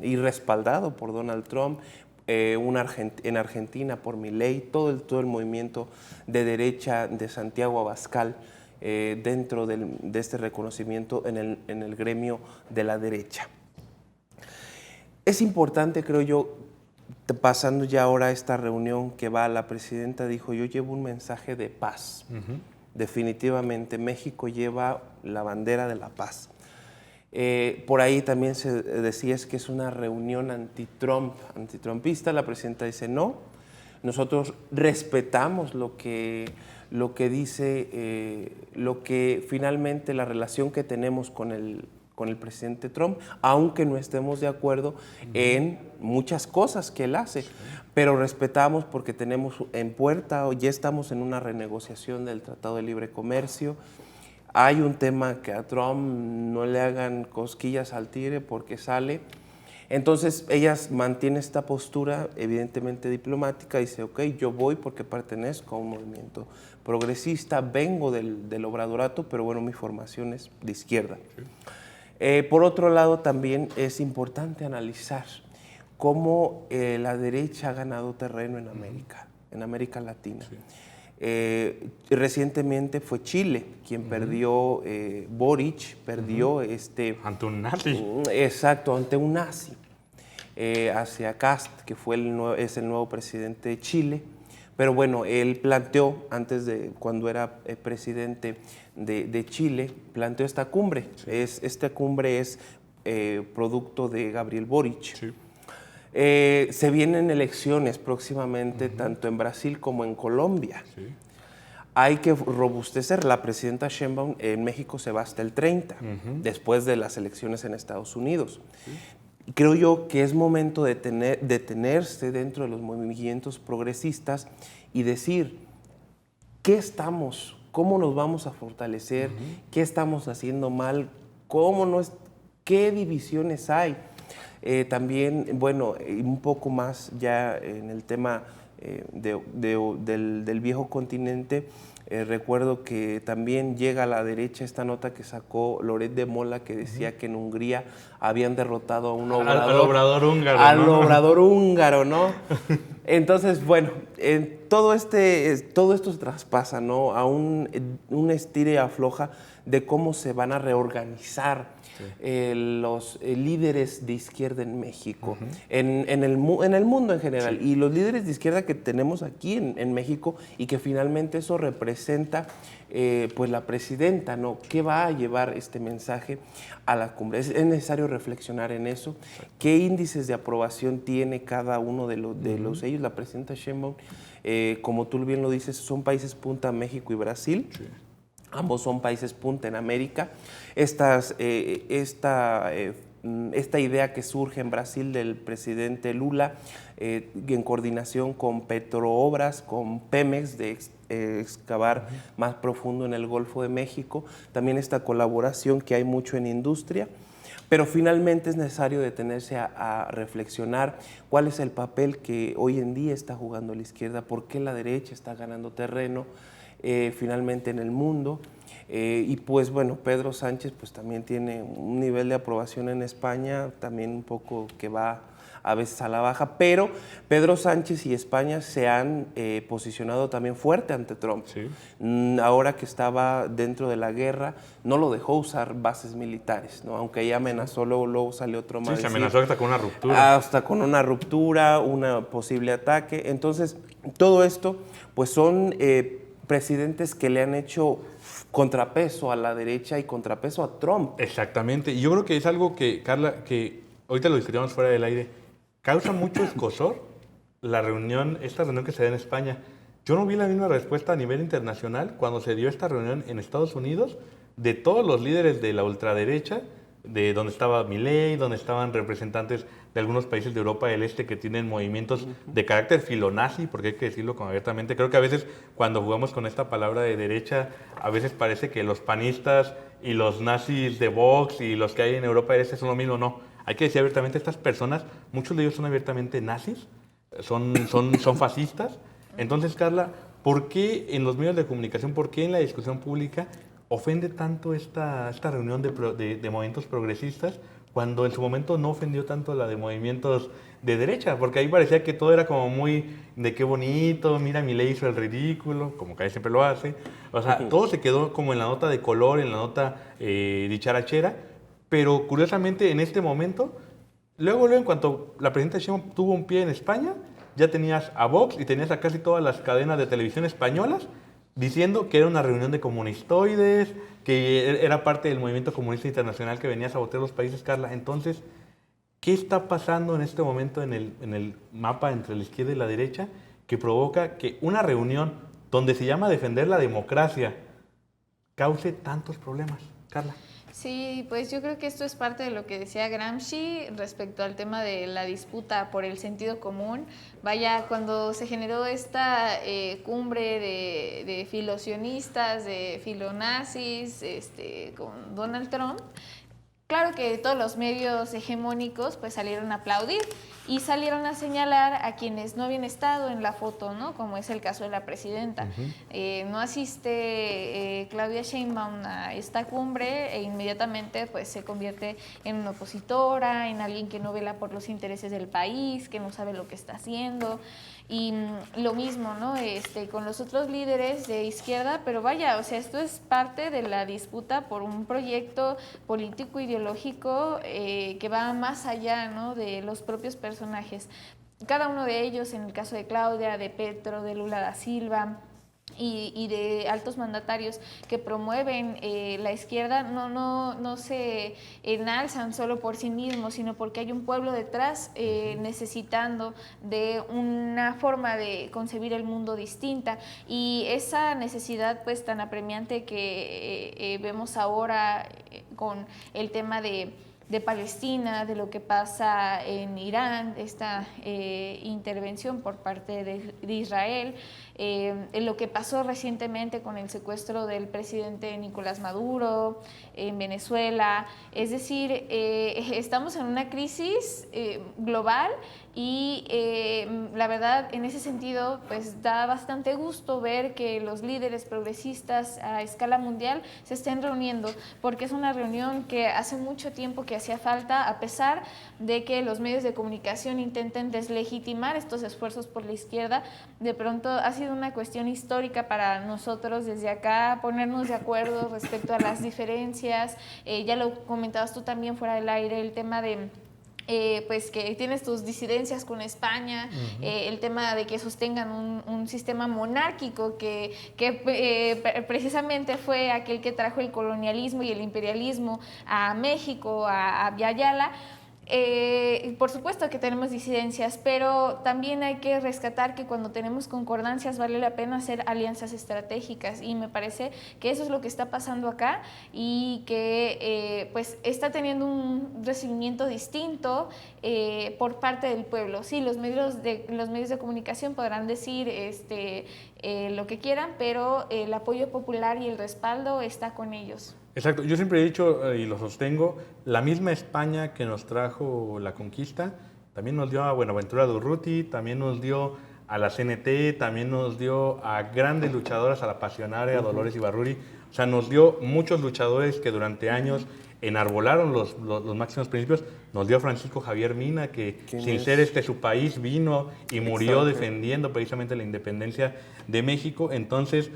y respaldado por Donald Trump, en Argentina por Milei, todo el movimiento de derecha de Santiago Abascal dentro de este reconocimiento en el gremio de la derecha. Es importante, creo yo, pasando ya ahora a esta reunión que la presidenta dijo, yo llevo un mensaje de paz. Definitivamente México lleva la bandera de la paz. Por ahí también se decía que es una reunión antitrumpista. La presidenta dice no, nosotros respetamos lo que dice, lo que finalmente la relación que tenemos con el presidente Trump, aunque no estemos de acuerdo en muchas cosas que él hace, pero respetamos porque tenemos en puerta, o ya estamos en una renegociación del Tratado de Libre Comercio. Hay un tema que a Trump no le hagan cosquillas al tigre porque sale. Entonces ella mantiene esta postura evidentemente diplomática, dice, ok, yo voy porque pertenezco a un movimiento progresista, vengo del obradorato, pero bueno, mi formación es de izquierda. Por otro lado, también es importante analizar cómo la derecha ha ganado terreno en América Latina. Recientemente fue Chile quien perdió, Boric perdió ante un nazi. Exacto, ante un nazi, hacia Kast, que es el nuevo presidente de Chile. Pero bueno, él planteó, cuando era presidente de Chile, planteó esta cumbre. Sí. Esta cumbre es producto de Gabriel Boric. Sí. Se vienen elecciones próximamente, tanto en Brasil como en Colombia. Sí. Hay que robustecer. La presidenta Sheinbaum en México se va hasta el 30, después de las elecciones en Estados Unidos. Sí. Creo yo que es momento de detenerse dentro de los movimientos progresistas y decir, ¿cómo nos vamos a fortalecer? ¿Qué estamos haciendo mal? ¿Qué divisiones hay? También, bueno, un poco más ya en el tema del viejo continente, recuerdo que también llega a la derecha esta nota que sacó Loret de Mola que decía que en Hungría habían derrotado a un obrador. Al obrador húngaro. Al obrador húngaro, ¿no? Entonces, bueno, todo esto se traspasa, ¿no? A un estira y afloja de cómo se van a reorganizar los líderes de izquierda en México, en el mundo en general, y los líderes de izquierda que tenemos aquí en México, y que finalmente eso representa pues la presidenta, ¿no? ¿Qué va a llevar este mensaje a la cumbre? Es necesario reflexionar en eso. ¿Qué índices de aprobación tiene cada uno de los ellos? La presidenta Sheinbaum, como tú bien lo dices, son países punta México y Brasil. Sí. Ambos son países punta en América. Esta idea que surge en Brasil del presidente Lula, en coordinación con Petroobras, con Pemex, de excavar más profundo en el Golfo de México. También esta colaboración que hay mucho en industria. Pero finalmente es necesario detenerse a reflexionar cuál es el papel que hoy en día está jugando la izquierda, por qué la derecha está ganando terreno finalmente en el mundo. Y pues bueno, Pedro Sánchez pues también tiene un nivel de aprobación en España, también un poco que va a veces a la baja, pero Pedro Sánchez y España se han posicionado también fuerte ante Trump. Sí. Ahora que estaba dentro de la guerra, no lo dejó usar bases militares, ¿no? Aunque ella amenazó, luego salió otro más. Sí, se amenazó hasta con una ruptura. Hasta con una ruptura, un posible ataque. Entonces, todo esto pues son presidentes que le han hecho contrapeso a la derecha y contrapeso a Trump. Exactamente. Y yo creo que es algo que, Carla, que ahorita lo discutimos fuera del aire, causa mucho escozor esta reunión que se da en España. Yo no vi la misma respuesta a nivel internacional cuando se dio esta reunión en Estados Unidos de todos los líderes de la ultraderecha, de donde estaba Milei, donde estaban representantes de algunos países de Europa del Este que tienen movimientos de carácter filonazi, porque hay que decirlo abiertamente. Creo que a veces cuando jugamos con esta palabra de derecha, a veces parece que los panistas y los nazis de Vox y los que hay en Europa del Este son lo mismo. No, hay que decir abiertamente, estas personas, muchos de ellos son abiertamente nazis, son fascistas. Entonces, Carla, ¿por qué en los medios de comunicación, por qué en la discusión pública ofende tanto esta reunión de movimientos progresistas cuando en su momento no ofendió tanto la de movimientos de derecha? Porque ahí parecía que todo era como muy de qué bonito, mira, Milei hizo el ridículo, como que siempre lo hace. O sea, todo se quedó como en la nota de color, en la nota dicharachera, pero curiosamente en este momento, luego en cuanto la presidenta Sheinbaum tuvo un pie en España, ya tenías a Vox y tenías a casi todas las cadenas de televisión españolas diciendo que era una reunión de comunistoides, que era parte del movimiento comunista internacional que venía a sabotear los países, Carla. Entonces, ¿qué está pasando en este momento en el mapa entre la izquierda y la derecha que provoca que una reunión donde se llama defender la democracia cause tantos problemas, Carla? Sí, pues yo creo que esto es parte de lo que decía Gramsci respecto al tema de la disputa por el sentido común. Vaya, cuando se generó esta cumbre de filosionistas, de filonazis, con Donald Trump, claro que todos los medios hegemónicos pues salieron a aplaudir y salieron a señalar a quienes no habían estado en la foto, ¿no? Como es el caso de la presidenta. No asiste Claudia Sheinbaum a esta cumbre e inmediatamente pues se convierte en una opositora, en alguien que no vela por los intereses del país, que no sabe lo que está haciendo. Y lo mismo, ¿no? Con los otros líderes de izquierda, pero vaya, o sea, esto es parte de la disputa por un proyecto político ideológico que va más allá, ¿no? De los propios personajes. Cada uno de ellos, en el caso de Claudia, de Petro, de Lula da Silva y de altos mandatarios que promueven la izquierda, no se enalzan solo por sí mismos, sino porque hay un pueblo detrás necesitando de una forma de concebir el mundo distinta, y esa necesidad pues tan apremiante que vemos ahora con el tema de Palestina, de lo que pasa en Irán, esta intervención por parte de Israel, lo que pasó recientemente con el secuestro del presidente Nicolás Maduro en Venezuela. Es decir, estamos en una crisis global y la verdad, en ese sentido, pues da bastante gusto ver que los líderes progresistas a escala mundial se estén reuniendo, porque es una reunión que hace mucho tiempo que hacía falta, a pesar de que los medios de comunicación intenten deslegitimar estos esfuerzos por la izquierda. De pronto ha sido una cuestión histórica para nosotros desde acá ponernos de acuerdo respecto a las diferencias. Ya lo comentabas tú también fuera del aire, el tema de pues que tienes tus disidencias con España, el tema de que sostengan un sistema monárquico que precisamente fue aquel que trajo el colonialismo y el imperialismo a México, a Ayala. Por supuesto que tenemos disidencias, pero también hay que rescatar que cuando tenemos concordancias vale la pena hacer alianzas estratégicas, y me parece que eso es lo que está pasando acá y que pues está teniendo un recibimiento distinto por parte del pueblo. Sí, los medios de comunicación podrán decir lo que quieran, pero el apoyo popular y el respaldo está con ellos. Exacto, yo siempre he dicho y lo sostengo, la misma España que nos trajo la conquista, también nos dio a Buenaventura Durruti, también nos dio a la CNT, también nos dio a grandes luchadoras, a la Pasionaria, a Dolores Ibarruri, o sea, nos dio muchos luchadores que durante años enarbolaron los máximos principios. Nos dio a Francisco Javier Mina, que sin ser su país vino y murió defendiendo precisamente la independencia de México. Entonces,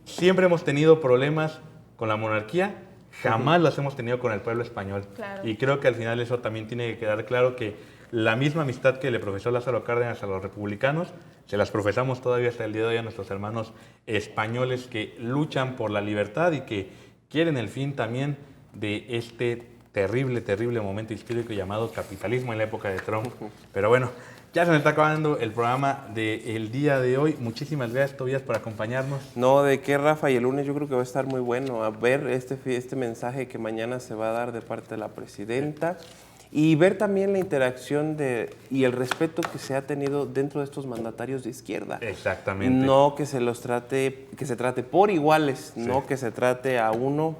siempre hemos tenido problemas con la monarquía, jamás las hemos tenido con el pueblo español. Claro. Y creo que al final eso también tiene que quedar claro, que la misma amistad que le profesó Lázaro Cárdenas a los republicanos, se las profesamos todavía hasta el día de hoy a nuestros hermanos españoles que luchan por la libertad y que quieren el fin también de este terrible, terrible momento histórico llamado capitalismo en la época de Trump. Pero bueno, ya se nos está acabando el programa del día de hoy. Muchísimas gracias, Tobías, por acompañarnos. No, ¿de qué, Rafa? Y el lunes yo creo que va a estar muy bueno a ver este mensaje que mañana se va a dar de parte de la presidenta. y ver también la interacción y el respeto que se ha tenido dentro de estos mandatarios de izquierda. Exactamente. No que se trate por iguales, no que se trate a uno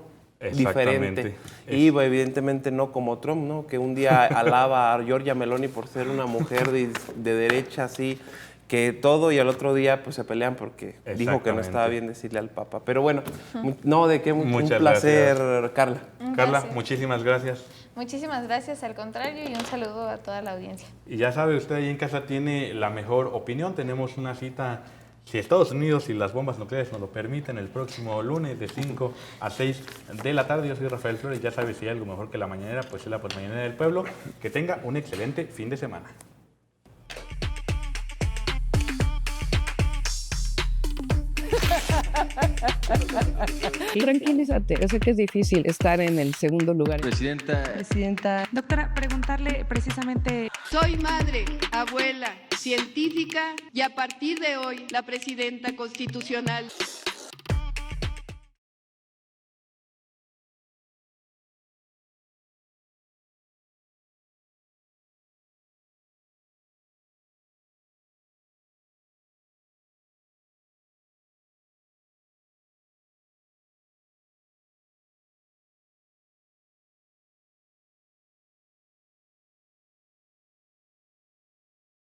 diferente. Y evidentemente no como Trump, ¿no? Que un día alaba a Giorgia Meloni por ser una mujer de derecha, así, que todo, y al otro día pues se pelean porque dijo que no estaba bien decirle al Papa. Pero bueno, no, de qué, un placer, gracias. Carla. Carla, muchísimas gracias. Muchísimas gracias, al contrario, y un saludo a toda la audiencia. Y ya sabe, usted ahí en casa tiene la mejor opinión. Tenemos una cita, si Estados Unidos y las bombas nucleares nos lo permiten, el próximo lunes de 5 a 6 de la tarde. Yo soy Rafael Flores. Ya sabe, si hay algo mejor que la mañanera, pues es la mañanera del pueblo. Que tenga un excelente fin de semana. Tranquilízate, yo sé que es difícil estar en el segundo lugar. Presidenta. Doctora, preguntarle precisamente... Soy madre, abuela, científica y a partir de hoy la presidenta constitucional.